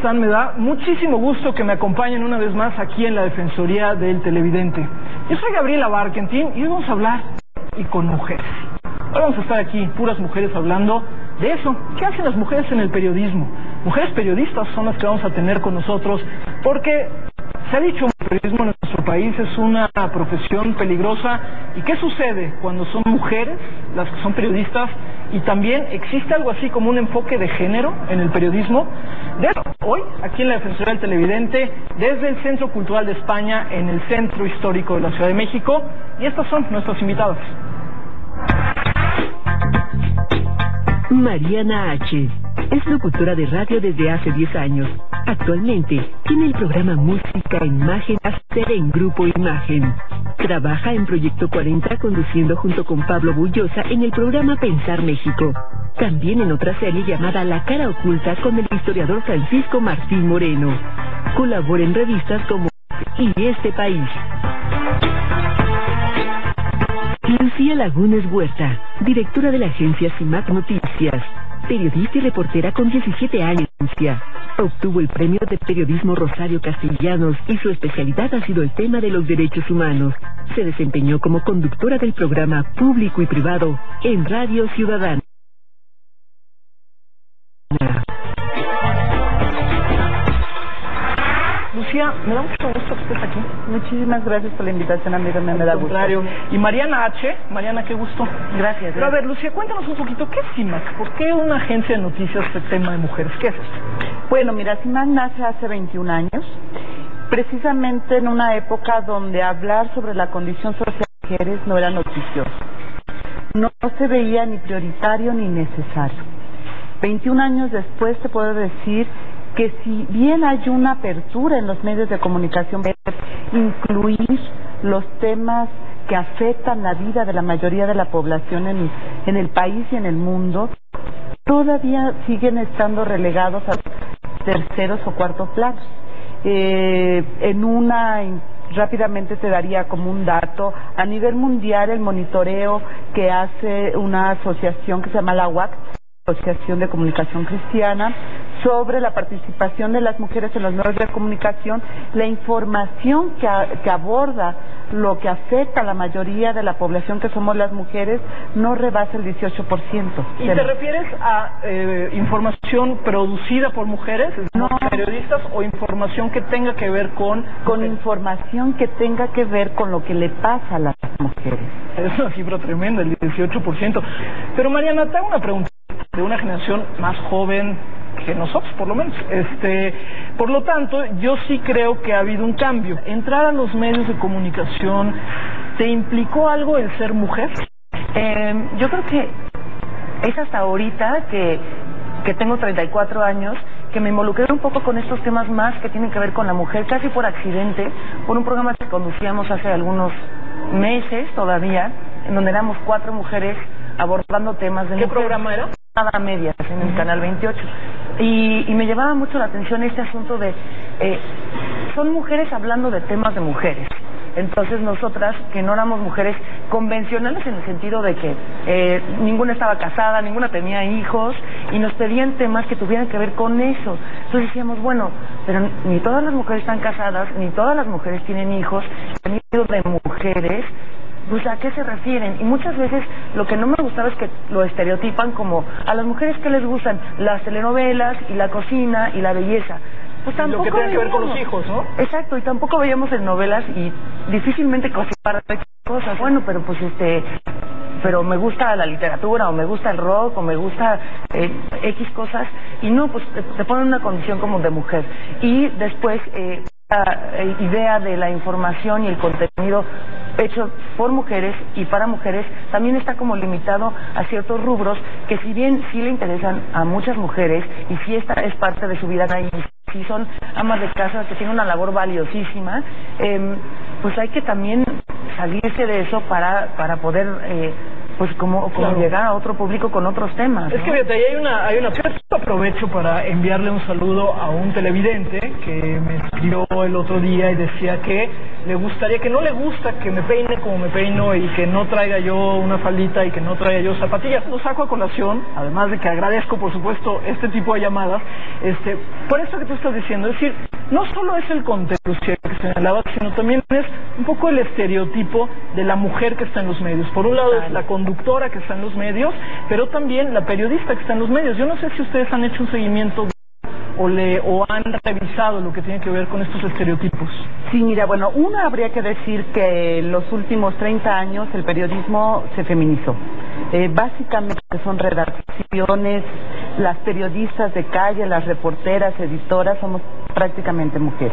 están? Me da muchísimo gusto que me acompañen una vez más aquí en la Defensoría del Televidente. Yo soy Gabriela Barkentin y hoy vamos a hablar y con mujeres. Hoy vamos a estar aquí, puras mujeres, hablando de eso. ¿Qué hacen las mujeres en el periodismo? Mujeres periodistas son las que vamos a tener con nosotros, porque se ha dicho que el periodismo en nuestro país es una profesión peligrosa. ¿Y qué sucede cuando son mujeres las que son periodistas? Y también existe algo así como un enfoque de género en el periodismo. De eso, hoy, aquí en la Defensoría del Televidente, desde el Centro Cultural de España, en el Centro Histórico de la Ciudad de México. Y estas son nuestras invitadas. Mariana H. es locutora de radio desde hace 10 años. Actualmente tiene el programa Música e Imagen Hacer en Grupo Imagen. Trabaja en Proyecto 40 conduciendo junto con Pablo Bullosa en el programa Pensar México. También en otra serie llamada La Cara Oculta con el historiador Francisco Martín Moreno. Colabora en revistas como Y Este País. Lucía Lagunes Huerta, directora de la agencia CIMAC Noticias, periodista y reportera con 17 años. Obtuvo el premio de periodismo Rosario Castellanos y su especialidad ha sido el tema de los derechos humanos. Se desempeñó como conductora del programa Público y Privado en Radio Ciudadana. Lucía, me da mucho gusto que estés aquí. Muchísimas gracias por la invitación, amiga, me da gusto. Y Mariana H. Mariana, qué gusto. Gracias. Pero a ver, Lucía, cuéntanos un poquito, ¿qué es CIMAC? ¿Por qué una agencia de noticias de tema de mujeres? ¿Qué es esto? Bueno, mira, CIMAC nace hace 21 años, precisamente en una época donde hablar sobre la condición social de las mujeres no era noticioso. No se veía ni prioritario ni necesario. 21 años después te puedo decir que si bien hay una apertura en los medios de comunicación, incluir los temas que afectan la vida de la mayoría de la población en el país y en el mundo, todavía siguen estando relegados a terceros o cuartos planos. Rápidamente te daría como un dato, a nivel mundial el monitoreo que hace una asociación que se llama la UAC, Asociación de Comunicación Cristiana, sobre la participación de las mujeres en los medios de comunicación, la información que aborda lo que afecta a la mayoría de la población que somos las mujeres no rebasa el 18%. ¿Y te refieres a información producida por mujeres, no, periodistas, o información que tenga que ver con información que tenga que ver con lo que le pasa a las mujeres? Es una cifra tremenda, el 18%. Pero Mariana, te hago una pregunta de una generación más joven que nosotros, por lo menos. Por lo tanto, yo sí creo que ha habido un cambio. Entrar a los medios de comunicación, ¿te implicó algo el ser mujer? Yo creo que es hasta ahorita que tengo 34 años que me involucré un poco con estos temas más que tienen que ver con la mujer, casi por accidente, por un programa que conducíamos hace algunos meses todavía, en donde éramos 4 mujeres abordando temas de ¿Qué mujer. programa era? Nada medias, en el Canal 28. Y me llamaba mucho la atención este asunto de... son mujeres hablando de temas de mujeres. Entonces nosotras, que no éramos mujeres convencionales en el sentido de que ninguna estaba casada, ninguna tenía hijos, y nos pedían temas que tuvieran que ver con eso. Entonces decíamos, bueno, pero ni todas las mujeres están casadas, ni todas las mujeres tienen hijos, han ido de mujeres. Pues ¿a qué se refieren? Y muchas veces lo que no me gustaba es que lo estereotipan como a las mujeres que les gustan las telenovelas y la cocina y la belleza. Pues tampoco lo que tiene que ver con los hijos, ¿no? Exacto, y tampoco veíamos en novelas y difícilmente cocinar cosas. Bueno, pero pues pero me gusta la literatura, o me gusta el rock, o me gusta X cosas, y no, pues te ponen una condición como de mujer. Y después la idea de la información y el contenido hecho por mujeres y para mujeres también está como limitado a ciertos rubros que, si bien sí le interesan a muchas mujeres y sí esta es parte de su vida y sí son amas de casa que tienen una labor valiosísima, pues hay que también salirse de eso para poder pues como claro, llegar a otro público con otros temas, ¿no? Es que fíjate, ahí hay una Aprovecho para enviarle un saludo a un televidente que me escribió el otro día y decía que le gustaría, que no le gusta que me peine como me peino y que no traiga yo una faldita y que no traiga yo zapatillas. Lo saco a colación, además de que agradezco por supuesto este tipo de llamadas, por eso que tú estás diciendo, es decir, no solo es el contexto que señalaba, sino también es un poco el estereotipo de la mujer que está en los medios. Por un lado es la conductora que está en los medios, pero también la periodista que está en los medios. Yo no sé si ustedes han hecho un seguimiento o han revisado lo que tiene que ver con estos estereotipos. Sí, mira, bueno, uno habría que decir que en los últimos 30 años el periodismo se feminizó. Básicamente son redacciones, las periodistas de calle, las reporteras, editoras, somos prácticamente mujeres.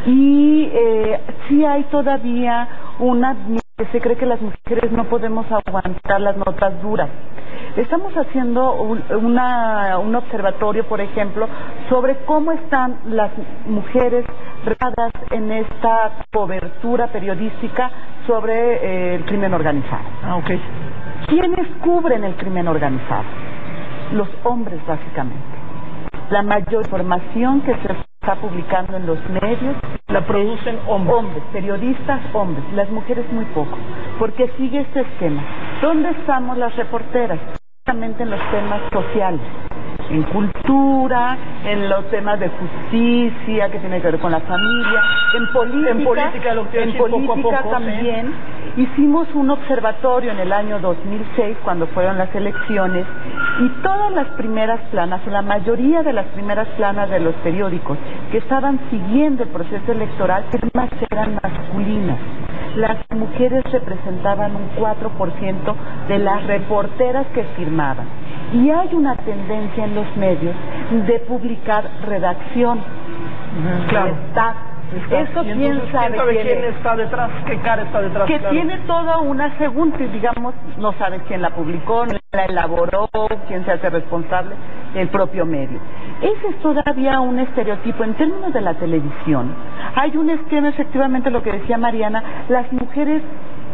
Y sí hay todavía se cree que las mujeres no podemos aguantar las notas duras. Estamos haciendo un observatorio, por ejemplo, sobre cómo están las mujeres retratadas en esta cobertura periodística sobre el crimen organizado. Ok. ¿Quiénes cubren el crimen organizado? Los hombres, básicamente. La mayor información que se está publicando en los medios la producen hombres. Hombres, periodistas hombres, las mujeres muy poco, porque sigue este esquema. ¿Dónde estamos las reporteras? Justamente en los temas sociales, en cultura, en los temas de justicia que tiene que ver con la familia, en política poco a poco, también. ¿Sí? Hicimos un observatorio en el año 2006 cuando fueron las elecciones y todas las primeras planas, o la mayoría de las primeras planas de los periódicos que estaban siguiendo el proceso electoral eran masculinas. Las mujeres representaban un 4% de las reporteras que firmaban. Y hay una tendencia en los medios de publicar redacción. Claro. Eso quién sabe quién está detrás, qué cara está detrás. Que claro. tiene toda una segunda, digamos, no sabe quién la publicó, no la elaboró, quién se hace responsable, el propio medio. Ese es todavía un estereotipo. En términos de la televisión, hay un esquema, efectivamente lo que decía Mariana, las mujeres,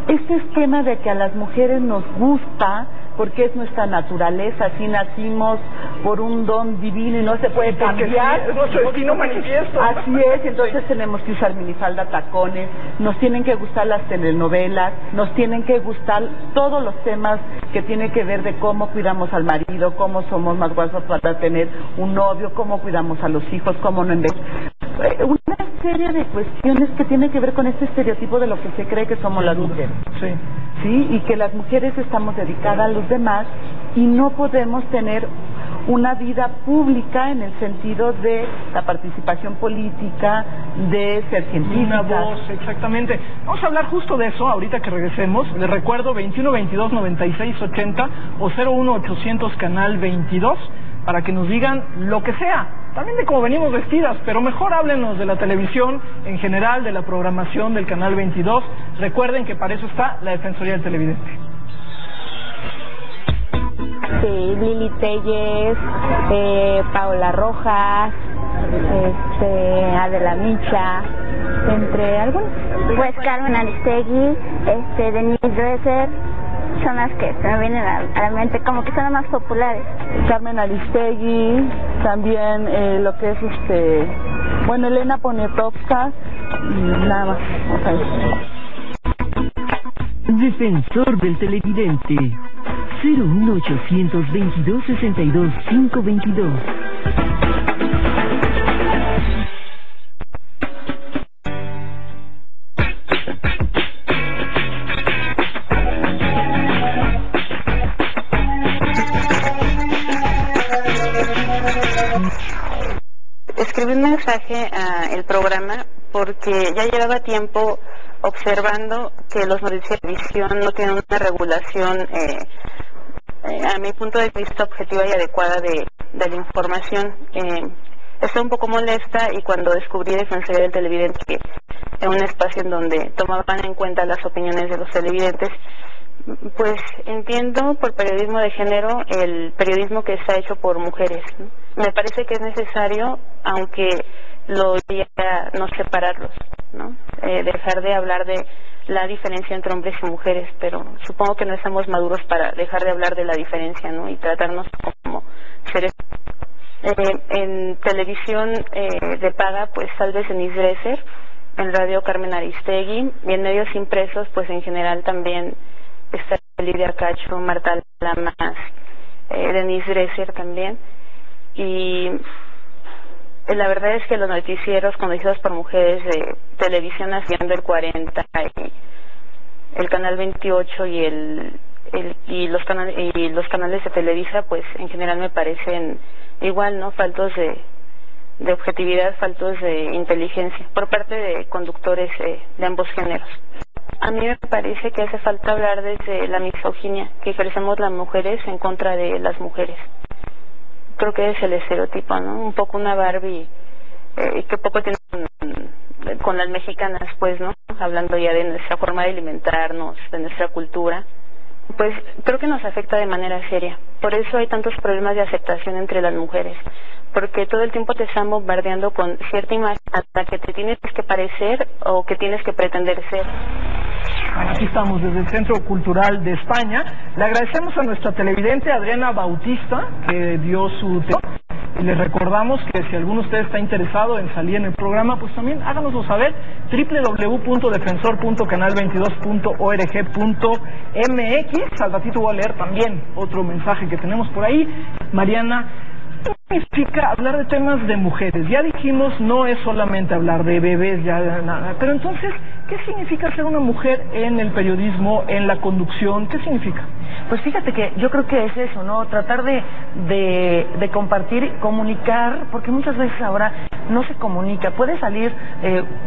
este esquema de que a las mujeres nos gusta, porque es nuestra naturaleza, así nacimos por un don divino y no se puede cambiar. Es nuestro destino manifiesto. Así es, entonces tenemos que usar minifalda, tacones, nos tienen que gustar las telenovelas, nos tienen que gustar todos los temas que tienen que ver de cómo cuidamos al marido, cómo somos más guapos para tener un novio, cómo cuidamos a los hijos, cómo no envejecer. Una serie de cuestiones que tienen que ver con este estereotipo de lo que se cree que somos las mujeres. Sí. Sí, y que las mujeres estamos dedicadas a los demás y no podemos tener una vida pública en el sentido de la participación política, de ser científicas. Una voz, exactamente. Vamos a hablar justo de eso ahorita que regresemos. Les recuerdo 21 22 96 80 o 01 800 canal 22 para que nos digan lo que sea, también de cómo venimos vestidas, pero mejor háblenos de la televisión en general, de la programación del canal 22. Recuerden que para eso está la Defensoría del Televidente. Sí, Lili Telles, Paola Rojas, Adela Micha, entre algunos. Pues Carmen Aristegui, Denise Dresser, son las que se me vienen a la mente, como que son las más populares. Carmen Aristegui, también lo que es Elena Poniatowska, y nada más. Defensor del Televidente, 01822 62 522. Escribí un mensaje a el programa porque ya llevaba tiempo observando que los noticieros de televisión no tienen una regulación, a mi punto de vista, objetiva y adecuada de la información. Estoy un poco molesta y cuando descubrí Defensoría del Televidente, que en un espacio en donde tomaban en cuenta las opiniones de los televidentes, pues entiendo por periodismo de género el periodismo que está hecho por mujeres, ¿no? Me parece que es necesario, aunque lo diría, no separarlos, ¿no? Dejar de hablar de la diferencia entre hombres y mujeres, pero supongo que no estamos maduros para dejar de hablar de la diferencia, ¿no? Y tratarnos como seres En televisión de paga, pues tal vez Denise Dresser, en radio Carmen Aristegui, y en medios impresos, pues en general también está Lidia Cacho, Marta Lamas, Denise Dresser también. Y la verdad es que los noticieros conducidos por mujeres de televisión haciendo el 40 y el canal 28 y los canales de Televisa, pues en general me parecen igual, ¿no? Faltos de objetividad, faltos de inteligencia por parte de conductores de ambos géneros. A mí me parece que hace falta hablar desde la misoginia que ejercemos las mujeres en contra de las mujeres. Creo que es el estereotipo, ¿no? Un poco una Barbie, que poco tiene con las mexicanas, pues, ¿no? Hablando ya de nuestra forma de alimentarnos, de nuestra cultura, pues creo que nos afecta de manera seria. Por eso hay tantos problemas de aceptación entre las mujeres, porque todo el tiempo te están bombardeando con cierta imagen a la que te tienes que parecer o que tienes que pretender ser. Bueno, aquí estamos desde el Centro Cultural de España. Le agradecemos a nuestra televidente Adriana Bautista, que dio su tema. Y les recordamos que si alguno de ustedes está interesado en salir en el programa, pues también háganoslo saber. www.defensor.canal22.org.mx. Al ratito voy a leer también otro mensaje que tenemos por ahí. Mariana, ¿qué significa hablar de temas de mujeres? Ya dijimos, no es solamente hablar de bebés, ya nada. Pero entonces, ¿qué significa ser una mujer en el periodismo, en la conducción? ¿Qué significa? Pues fíjate que yo creo que es eso, ¿no? Tratar de compartir, comunicar, porque muchas veces ahora no se comunica. Puede salir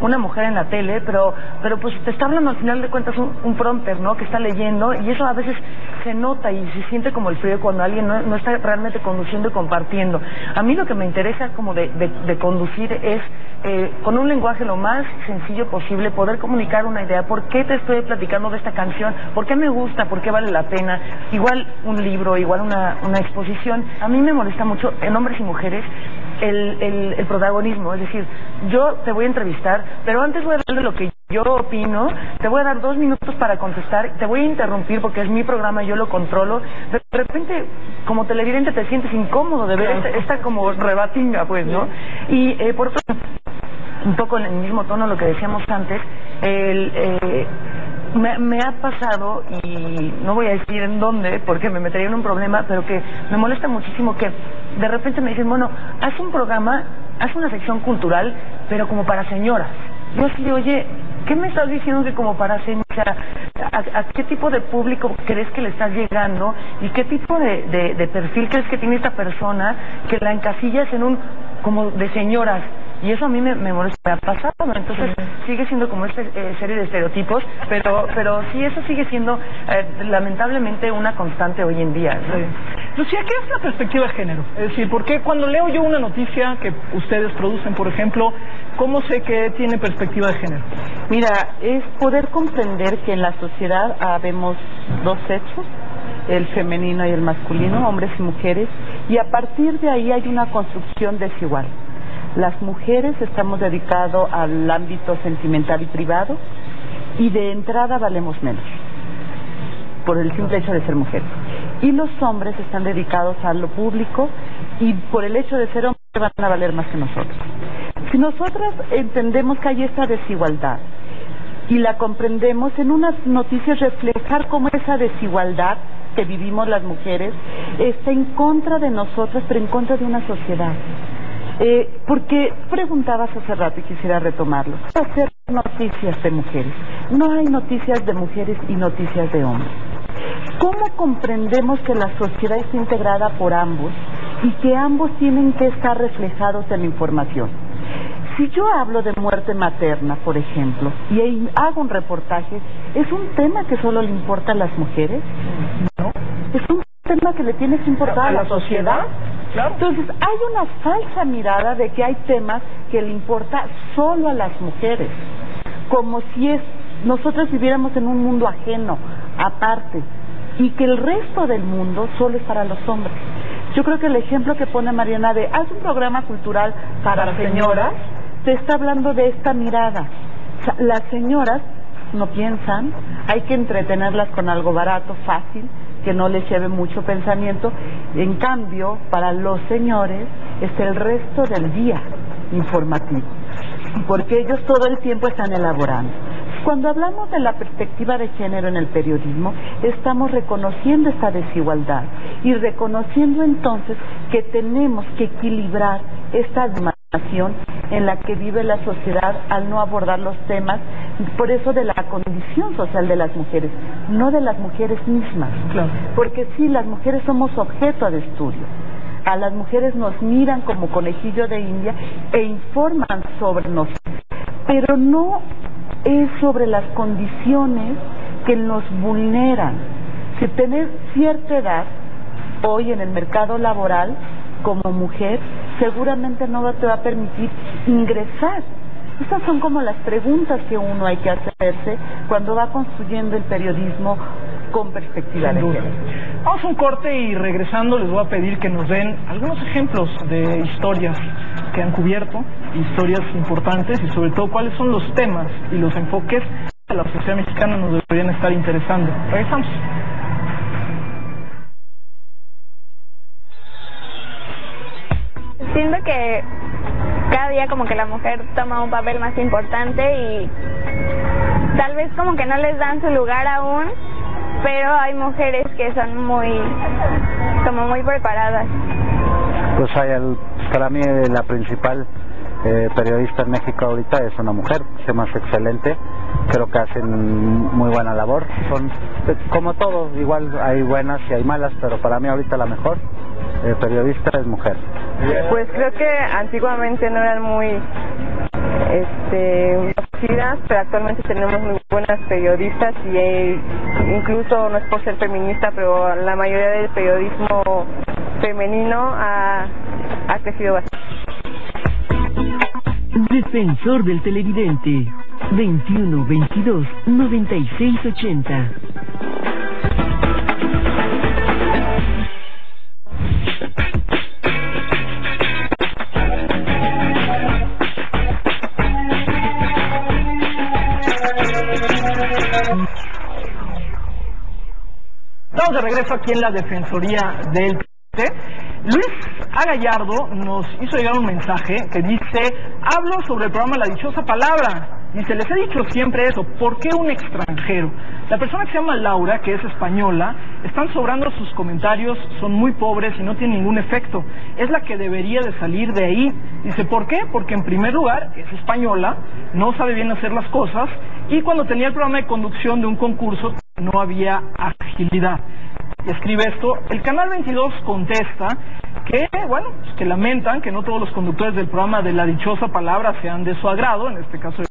una mujer en la tele, pero pues te está hablando al final de cuentas un prompter, ¿no? Que está leyendo, y eso a veces se nota y se siente como el frío cuando alguien no está realmente conduciendo y compartiendo. A mí lo que me interesa como de conducir es con un lenguaje lo más sencillo posible poder comunicar una idea. ¿Por qué te estoy platicando de esta canción? ¿Por qué me gusta? ¿Por qué vale la pena? Igual un libro, igual una exposición. A mí me molesta mucho en hombres y mujeres el protagonismo, es decir, yo te voy a entrevistar, pero antes voy a darle lo que yo opino, te voy a dar 2 minutos para contestar, te voy a interrumpir porque es mi programa, yo lo controlo. De repente, como televidente te sientes incómodo de ver esta como rebatinga, pues, ¿no? Y por otro, un poco en el mismo tono lo que decíamos antes, me ha pasado, y no voy a decir en dónde porque me metería en un problema, pero que me molesta muchísimo que de repente me dicen, bueno, haz un programa, haz una sección cultural, pero como para señoras. Yo así de, oye, ¿qué me estás diciendo que como para señoras? ¿A qué tipo de público crees que le estás llegando? ¿Y qué tipo de perfil crees que tiene esta persona que la encasillas en un como de señoras? Y eso a mí me molesta, me ha pasado, ¿no? Entonces sigue siendo como esta serie de estereotipos, pero sí, eso sigue siendo lamentablemente una constante hoy en día, ¿no? Lucía, ¿qué es la perspectiva de género? Es decir, porque cuando leo yo una noticia que ustedes producen, por ejemplo, ¿cómo sé que tiene perspectiva de género? Mira, es poder comprender que en la sociedad habemos 2 sexos, el femenino y el masculino, hombres y mujeres, y a partir de ahí hay una construcción desigual. Las mujeres estamos dedicados al ámbito sentimental y privado, y de entrada valemos menos, por el simple hecho de ser mujeres. Y los hombres están dedicados a lo público, y por el hecho de ser hombres van a valer más que nosotros. Si nosotras entendemos que hay esta desigualdad, y la comprendemos, en unas noticias reflejar cómo esa desigualdad que vivimos las mujeres está en contra de nosotras, pero en contra de una sociedad. Porque preguntabas hace rato y quisiera retomarlo. Hacer noticias de mujeres. No hay noticias de mujeres y noticias de hombres. ¿Cómo comprendemos que la sociedad está integrada por ambos y que ambos tienen que estar reflejados en la información? Si yo hablo de muerte materna, por ejemplo, y hago un reportaje, ¿es un tema que solo le importa a las mujeres? No. ¿Es un tema que le tiene que importar a la sociedad? Claro. Entonces hay una falsa mirada de que hay temas que le importa solo a las mujeres, como si nosotras viviéramos en un mundo ajeno, aparte, y que el resto del mundo solo es para los hombres. Yo creo que el ejemplo que pone Mariana de haz un programa cultural para señoras, te está hablando de esta mirada. O sea, las señoras no piensan, hay que entretenerlas con algo barato, fácil, que no les lleve mucho pensamiento. En cambio, para los señores es el resto del día informativo, porque ellos todo el tiempo están elaborando. Cuando hablamos de la perspectiva de género en el periodismo, estamos reconociendo esta desigualdad y reconociendo entonces que tenemos que equilibrar esta dimensión en la que vive la sociedad al no abordar los temas, por eso de la condición social de las mujeres, no de las mujeres mismas. Claro. Porque sí, las mujeres somos objeto de estudio. A las mujeres nos miran como conejillo de India e informan sobre nosotros, pero no es sobre las condiciones que nos vulneran. Si tener cierta edad hoy en el mercado laboral como mujer seguramente no te va a permitir ingresar. Estas son como las preguntas que uno hay que hacerse cuando va construyendo el periodismo con perspectiva de género. Vamos a un corte y regresando les voy a pedir que nos den algunos ejemplos de historias que han cubierto, historias importantes y sobre todo cuáles son los temas y los enfoques que a la sociedad mexicana nos deberían estar interesando. Regresamos. Siento que cada día como que la mujer toma un papel más importante y tal vez como que no les dan su lugar aún, pero hay mujeres que son muy preparadas. Pues para mí la principal periodista en México ahorita es una mujer, se llama Excelente, creo que hacen muy buena labor, son como todos, igual hay buenas y hay malas, pero para mí ahorita la mejor periodista es mujer. Pues creo que antiguamente no eran muy conocidas, pero actualmente tenemos muy buenas periodistas y incluso no es por ser feminista, pero la mayoría del periodismo femenino ha crecido bastante. Defensor del televidente 21 22 96 80. Estamos de regreso aquí en la Defensoría del Luis A. Gallardo nos hizo llegar un mensaje que dice: hablo sobre el programa La Dichosa Palabra. Dice, les he dicho siempre eso, ¿por qué un extranjero? La persona que se llama Laura, que es española, están sobrando sus comentarios, son muy pobres y no tienen ningún efecto. Es la que debería de salir de ahí. Dice, ¿por qué? Porque en primer lugar es española, no sabe bien hacer las cosas y cuando tenía el programa de conducción de un concurso no había agilidad. Y escribe esto, el Canal 22 contesta que, bueno, pues que lamentan que no todos los conductores del programa de La Dichosa Palabra sean de su agrado, en este caso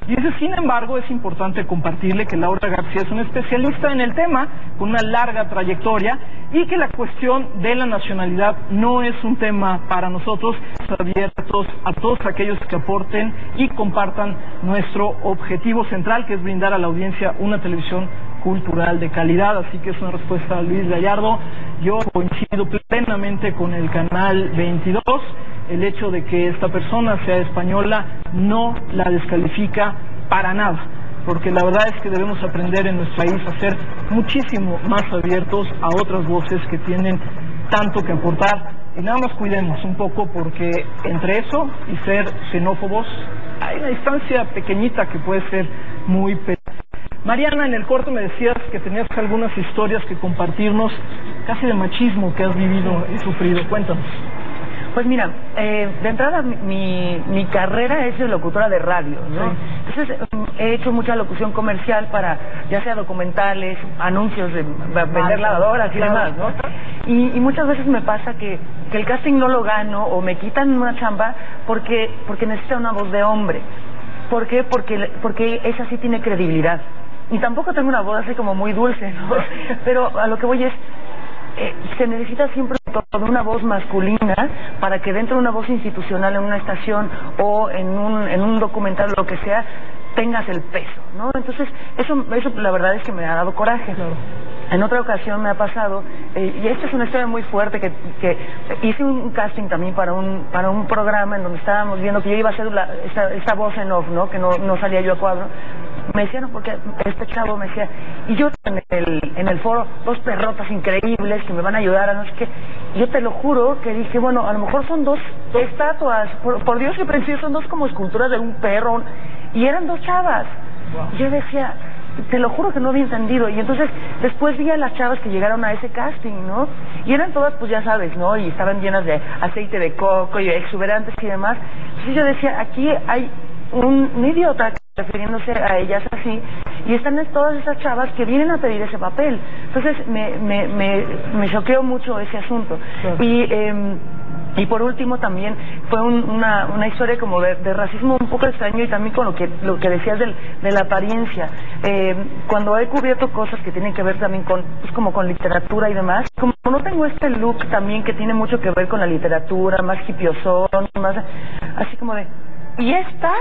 y dice, sin embargo, es importante compartirle que Laura García es una especialista en el tema, con una larga trayectoria, y que la cuestión de la nacionalidad no es un tema para nosotros, abiertos a todos aquellos que aporten y compartan nuestro objetivo central, que es brindar a la audiencia una televisión cultural de calidad. Así que es una respuesta a Luis Gallardo. Yo coincido plenamente con el Canal 22. El hecho de que esta persona sea española no la descalifica para nada, porque la verdad es que debemos aprender en nuestro país a ser muchísimo más abiertos a otras voces que tienen tanto que aportar, y nada más cuidemos un poco, porque entre eso y ser xenófobos hay una distancia pequeñita que puede ser muy peligrosa. Mariana, en el corte me decías que tenías algunas historias que compartirnos, casi de machismo que has vivido y sufrido. Cuéntanos. Pues mira, de entrada mi carrera es de locutora de radio, ¿no? Sí. Entonces he hecho mucha locución comercial para, ya sea documentales, anuncios de vender lavadoras y demás, ¿no? Y muchas veces me pasa que el casting no lo gano o me quitan una chamba porque necesita una voz de hombre. ¿Por qué? Porque esa sí tiene credibilidad. Y tampoco tengo una voz así como muy dulce, ¿no? Pero a lo que voy es, se necesita siempre una voz masculina para que dentro de una voz institucional en una estación o en un documental o lo que sea, tengas el peso, ¿no? Entonces, eso la verdad es que me ha dado coraje. Claro. En otra ocasión me ha pasado, y esta es una historia muy fuerte, que hice un casting también para un programa en donde estábamos viendo que yo iba a hacer esta voz en off, ¿no? Que no salía yo a cuadro. me decía, no, porque este chavo me decía, y yo en el foro, 2 perrotas increíbles que me van a ayudar a no sé qué. Yo te lo juro que dije, bueno, a lo mejor son 2 estatuas, por Dios que pensé, son 2 como esculturas de un perro, y eran 2 chavas. Wow. Y yo decía, te lo juro que no había entendido. Y entonces después vi a las chavas que llegaron a ese casting, ¿no? Y eran todas, pues ya sabes, ¿no? Y estaban llenas de aceite de coco y exuberantes y demás. Entonces yo decía, aquí hay un idiota refiriéndose a ellas así, y están todas esas chavas que vienen a pedir ese papel. Entonces me choqueó mucho ese asunto. Claro. Y por último también fue una historia como de racismo un poco extraño, y también con lo que decías de la apariencia. Cuando he cubierto cosas que tienen que ver también con, pues como con literatura y demás, como no tengo este look también que tiene mucho que ver con la literatura, más hipiosón, más así como de, ¿y esta?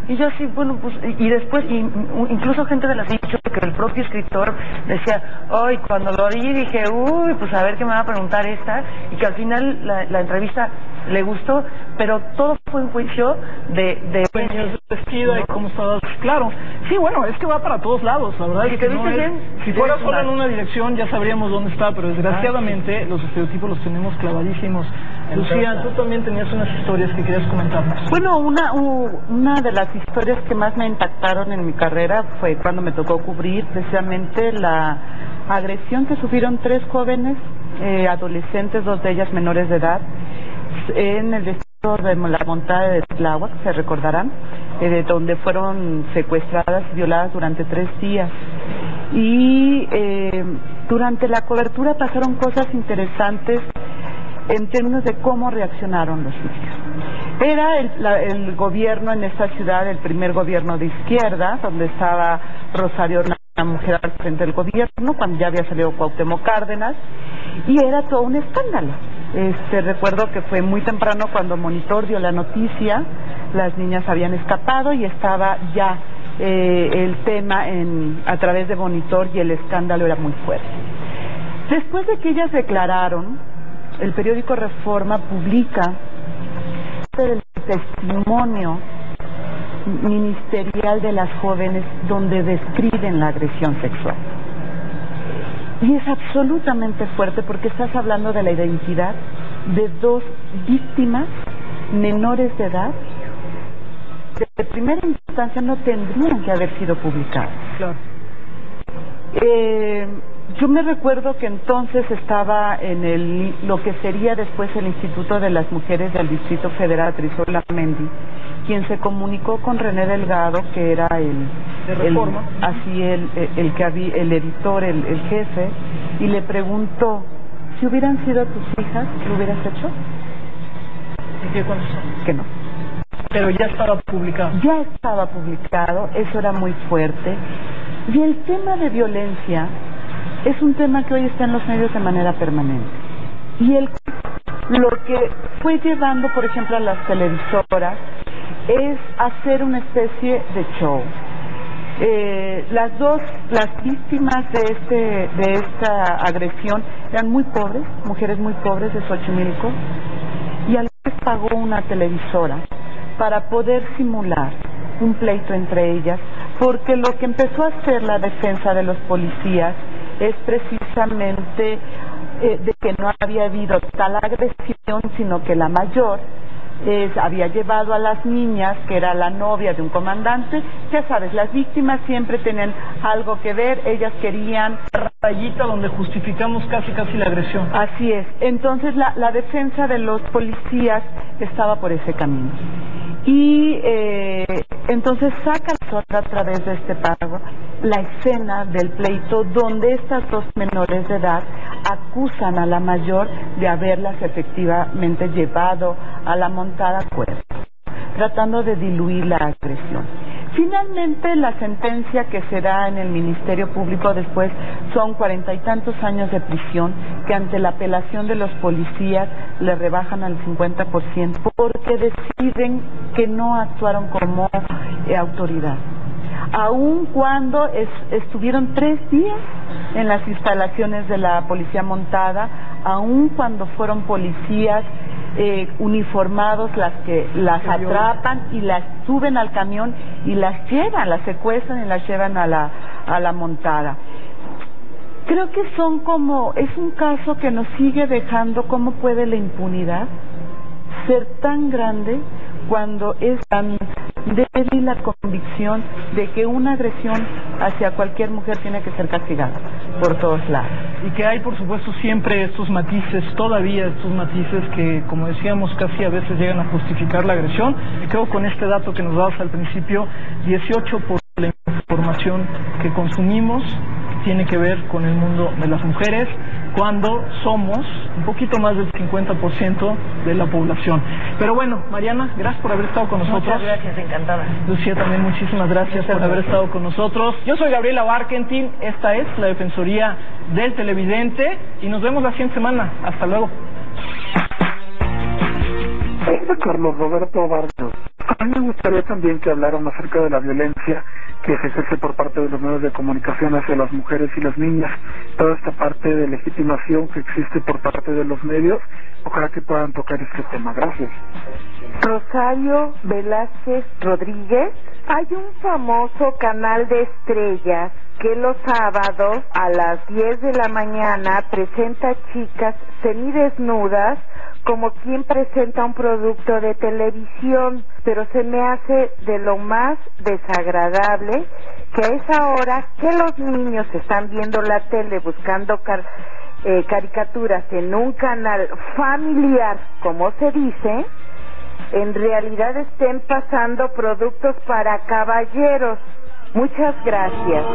Y yo así, bueno, pues, y después, incluso gente de las dicho que el propio escritor decía, hoy cuando lo vi dije, uy, pues a ver qué me va a preguntar esta, y que al final la entrevista le gustó, pero todo fue un juicio de vestida, ¿no? Y cómo estabas, claro. Sí, bueno, es que va para todos lados, la verdad es que no es, si fuera solo en una dirección ya sabríamos dónde está, pero desgraciadamente los estereotipos los tenemos clavadísimos. Lucía, tú también tenías unas historias que querías comentarnos. Bueno, una de las historias que más me impactaron en mi carrera fue cuando me tocó cubrir precisamente la agresión que sufrieron 3 jóvenes adolescentes, 2 de ellas menores de edad, en el distrito de la montada de Tláhuac, se recordarán, de donde fueron secuestradas y violadas durante 3 días. Y durante la cobertura pasaron cosas interesantes en términos de cómo reaccionaron los niños. Era el gobierno en esta ciudad, el primer gobierno de izquierda, donde estaba Rosario, una mujer al frente del gobierno, cuando ya había salido Cuauhtémoc Cárdenas, y era todo un escándalo. Recuerdo que fue muy temprano cuando Monitor dio la noticia, las niñas habían escapado y estaba ya el tema a través de Monitor, y el escándalo era muy fuerte. Después de que ellas declararon, el periódico Reforma publica el testimonio ministerial de las jóvenes donde describen la agresión sexual. Y es absolutamente fuerte porque estás hablando de la identidad de 2 víctimas menores de edad que de primera instancia no tendrían que haber sido publicadas. Claro. Yo me recuerdo que entonces estaba en lo que sería después el Instituto de las Mujeres del Distrito Federal, Trisola Mendi, quien se comunicó con René Delgado, que era el editor, el jefe, y le preguntó, si hubieran sido tus hijas, ¿lo hubieras hecho? ¿Y qué contestó? Que no. Pero ya estaba publicado. Ya estaba publicado, eso era muy fuerte. Y el tema de violencia es un tema que hoy está en los medios de manera permanente. Y lo que fue llevando, por ejemplo, a las televisoras es hacer una especie de show. Las víctimas de esta agresión eran muy pobres, mujeres muy pobres de Xochimilco, y a la vez pagó una televisora para poder simular un pleito entre ellas, porque lo que empezó a hacer la defensa de los policías es precisamente de que no había habido tal agresión, sino que la mayor había llevado a las niñas, que era la novia de un comandante. Ya sabes, las víctimas siempre tienen algo que ver, ellas querían rayita donde justificamos casi la agresión. Así es. Entonces la defensa de los policías estaba por ese camino. Y entonces saca a través de este pago la escena del pleito donde estas 2 menores de edad acusan a la mayor de haberlas efectivamente llevado a la montada a cuerpo, tratando de diluir la agresión. Finalmente, la sentencia que se da en el Ministerio Público después son 40 y tantos años de prisión, que ante la apelación de los policías le rebajan al 50% porque deciden que no actuaron como autoridad. Aun cuando estuvieron 3 días en las instalaciones de la policía montada, aun cuando fueron policías uniformados las que las atrapan y las suben al camión y las llevan, las secuestran y las llevan a la montada. Creo que es un caso que nos sigue dejando cómo puede la impunidad ser tan grande cuando es tan débil la convicción de que una agresión hacia cualquier mujer tiene que ser castigada por todos lados. Y que hay, por supuesto, siempre estos matices, todavía estos matices que, como decíamos, casi a veces llegan a justificar la agresión. Y creo con este dato que nos dabas al principio, 18% de la información que consumimos tiene que ver con el mundo de las mujeres, cuando somos un poquito más del 50% de la población. Pero bueno, Mariana, gracias por haber estado con nosotros. Muchas gracias, encantada. Lucía, también muchísimas gracias por haber estado con nosotros. Yo soy Gabriela Barkentin, esta es la Defensoría del Televidente y nos vemos la siguiente semana. Hasta luego. Carlos Roberto Vargas. A mí me gustaría también que hablaran acerca de la violencia que se ejerce por parte de los medios de comunicación hacia las mujeres y las niñas, toda esta parte de legitimación que existe por parte de los medios. Ojalá que puedan tocar este tema. Gracias. Rosario Velázquez Rodríguez. Hay un famoso canal de estrellas que los sábados a las 10 de la mañana presenta chicas semidesnudas como quien presenta un producto de televisión, pero se me hace de lo más desagradable que a esa hora que los niños están viendo la tele buscando caricaturas en un canal familiar, como se dice, en realidad estén pasando productos para caballeros. Muchas gracias.